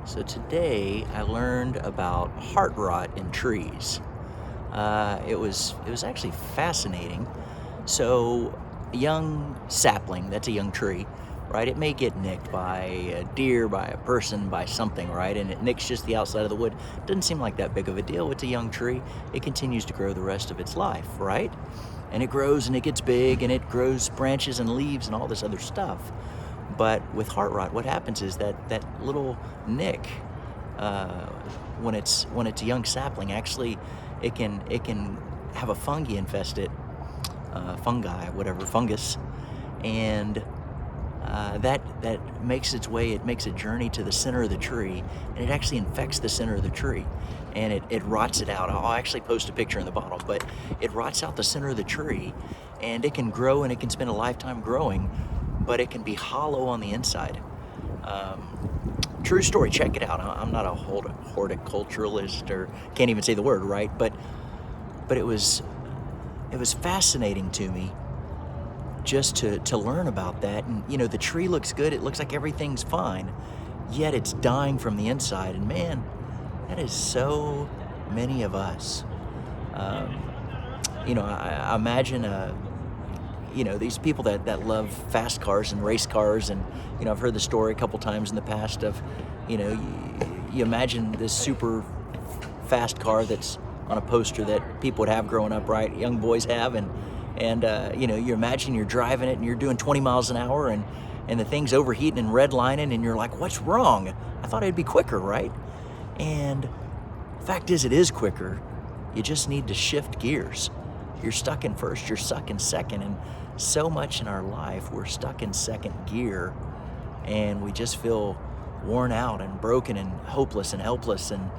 So today I learned about heart rot in trees. It was actually fascinating. So a young sapling, that's a young tree, right? It may get nicked by a deer, by a person, by something, right? And it nicks just the outside of the wood. Doesn't seem like that big of a deal. It's a young tree. It continues to grow the rest of its life, right? And it grows and it gets big and it grows branches and leaves and all this other stuff. But with heart rot, what happens is that little nick, uh, when it's a young sapling, actually, it can have a fungi infest it, fungi, whatever, fungus, and that makes its way. It makes a journey to the center of the tree, and it actually infects the center of the tree, and it rots it out. I'll actually post a picture in the bottle, but it rots out the center of the tree, and it can grow and it can spend a lifetime growing, but it can be hollow on the inside. True story. Check it out. I'm not a horticulturalist, or can't even say the word right, but it was fascinating to me just to learn about that. And the tree looks good. It looks like everything's fine, yet it's dying from the inside. And man, that is so many of us. Um, I imagine these people that love fast cars and race cars, and I've heard the story a couple times in the past of, you imagine this super fast car that's on a poster that people would have growing up, right? Young boys have, and you imagine you're driving it and you're doing 20 miles an hour, and the thing's overheating and redlining, and you're like, what's wrong? I thought it'd be quicker, right? And fact is, it is quicker. You just need to shift gears. You're stuck in first, you're stuck in second, and so much in our life we're stuck in second gear, and we just feel worn out and broken and hopeless and helpless. And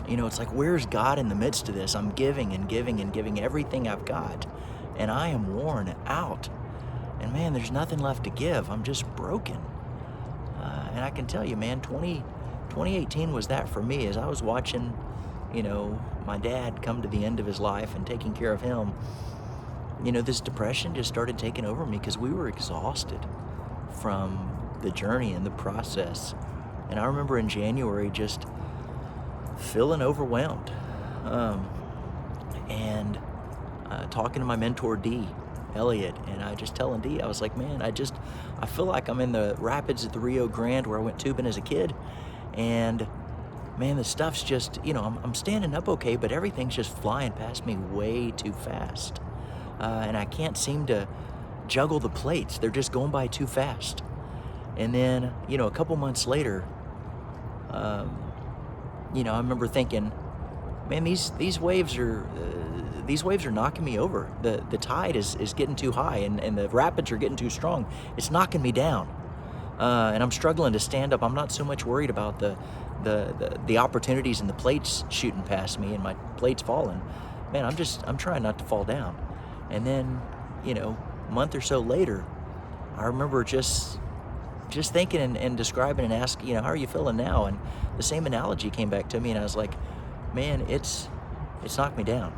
it's like, where's God in the midst of this? I'm giving and giving and giving everything I've got, and I am worn out, and man, there's nothing left to give. I'm just broken. And I can tell you, man, 2018 was that for me, as I was watching my dad come to the end of his life and taking care of him. This depression just started taking over me because we were exhausted from the journey and the process. And I remember in January just feeling overwhelmed, and talking to my mentor D, Elliot, and I just telling D, I was like, man, I feel like I'm in the rapids at the Rio Grande where I went tubing as a kid, and man, the stuff's just, I'm standing up okay, but everything's just flying past me way too fast. And I can't seem to juggle the plates. They're just going by too fast. And then, a couple months later, I remember thinking, man, these waves are knocking me over. The tide is getting too high, and the rapids are getting too strong. It's knocking me down. And I'm struggling to stand up. I'm not so much worried about the opportunities and the plates shooting past me and my plates falling. Man, I'm trying not to fall down. And then, a month or so later, I remember just thinking and describing and asking, how are you feeling now? And the same analogy came back to me, and I was like, man, it's knocked me down.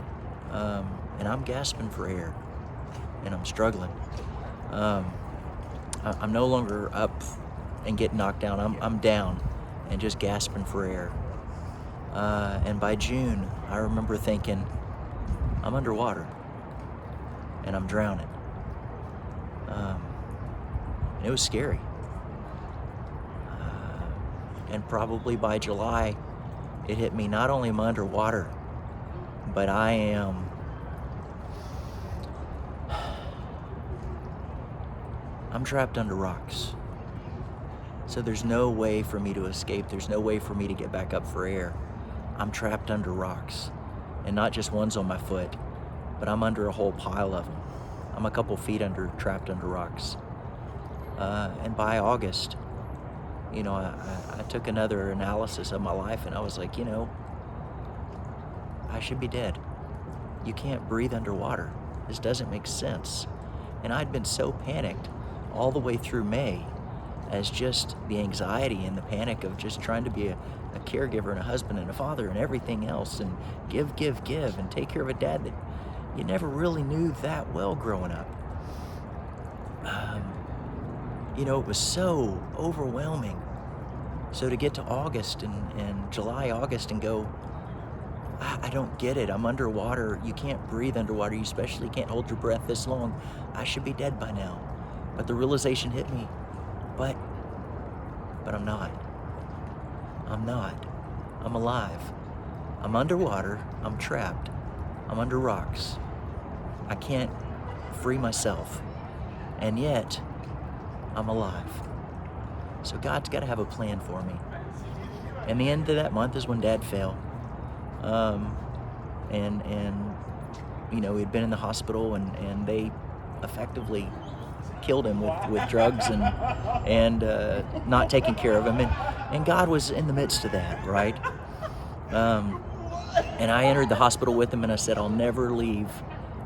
And I'm gasping for air, and I'm struggling. I'm no longer up and getting knocked down. I'm down and just gasping for air. And by June, I remember thinking, I'm underwater and I'm drowning. And it was scary. And probably by July, it hit me, not only am I underwater, but I'm trapped under rocks. So there's no way for me to escape. There's no way for me to get back up for air. I'm trapped under rocks. And not just one's on my foot, but I'm under a whole pile of them. I'm a couple feet trapped under rocks. And by August, I took another analysis of my life, and I was like, I should be dead. You can't breathe underwater. This doesn't make sense. And I'd been so panicked all the way through May, as just the anxiety and the panic of just trying to be a caregiver and a husband and a father and everything else, and give, and take care of a dad that you never really knew that well growing up. It was so overwhelming, So to get to August and July, August, and go, I don't get it. I'm underwater. You can't breathe underwater. You especially can't hold your breath this long. I should be dead by now. But the realization hit me. But I'm not. I'm not. I'm alive. I'm underwater. I'm trapped. I'm under rocks. I can't free myself. And yet, I'm alive. So God's got to have a plan for me. And the end of that month is when Dad fell. And you know, he'd been in the hospital, and they effectively killed him with drugs and not taking care of him. And God was in the midst of that, right? And I entered the hospital with him, and I said, I'll never leave.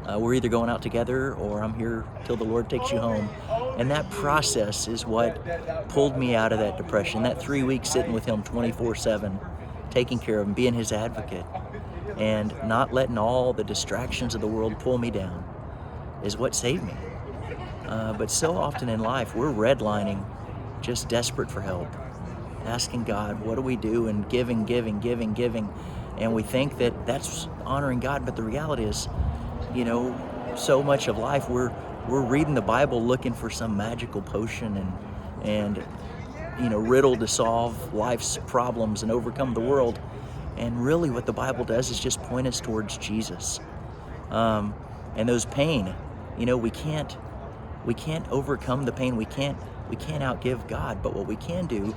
We're either going out together or I'm here till the Lord takes you home. And that process is what pulled me out of that depression. That 3 weeks sitting with him 24/7, taking care of him, being his advocate, and not letting all the distractions of the world pull me down is what saved me. But so often in life, we're redlining, just desperate for help, asking God, what do we do? And giving. And we think that that's honoring God. But the reality is, you know, so much of life, we're reading the Bible looking for some magical potion and you know, riddle to solve life's problems and overcome the world. And really what the Bible does is just point us towards Jesus. And those pain, you know, we can't overcome the pain. We can't outgive God. But what we can do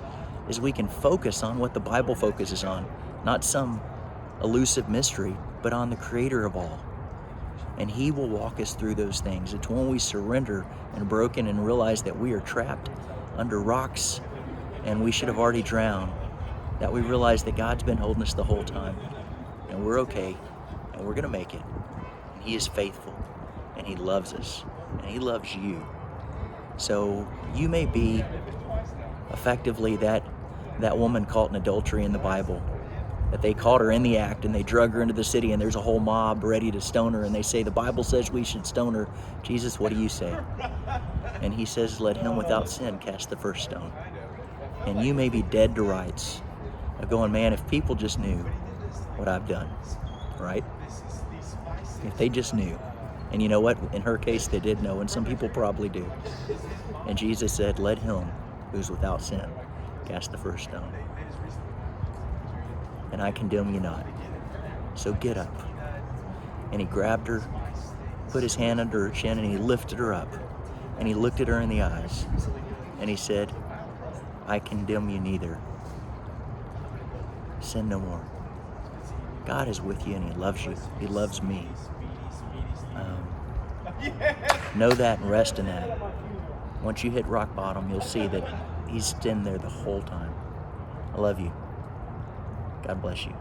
is we can focus on what the Bible focuses on, not some elusive mystery, but on the Creator of all. And He will walk us through those things. It's when we surrender and broken and realize that we are trapped under rocks and we should have already drowned, that we realize that God's been holding us the whole time, and we're okay, and we're gonna make it. And He is faithful, and He loves us, and He loves you. So you may be effectively that woman caught in adultery in the Bible, that they caught her in the act and they drug her into the city, and there's a whole mob ready to stone her, and they say, the Bible says we should stone her. Jesus, what do you say? And He says, let him without sin cast the first stone. And you may be dead to rights of going, man, if people just knew what I've done, right? If they just knew. And you know what? In her case, they did know, and some people probably do. And Jesus said, let him who's without sin cast the first stone. And I condemn you not. So get up. And He grabbed her, put His hand under her chin, and He lifted her up. And He looked at her in the eyes. And He said, I condemn you neither. Sin no more. God is with you, and He loves you. He loves me. Know that and rest in that. Once you hit rock bottom, you'll see that He's been there the whole time. I love you. God bless you.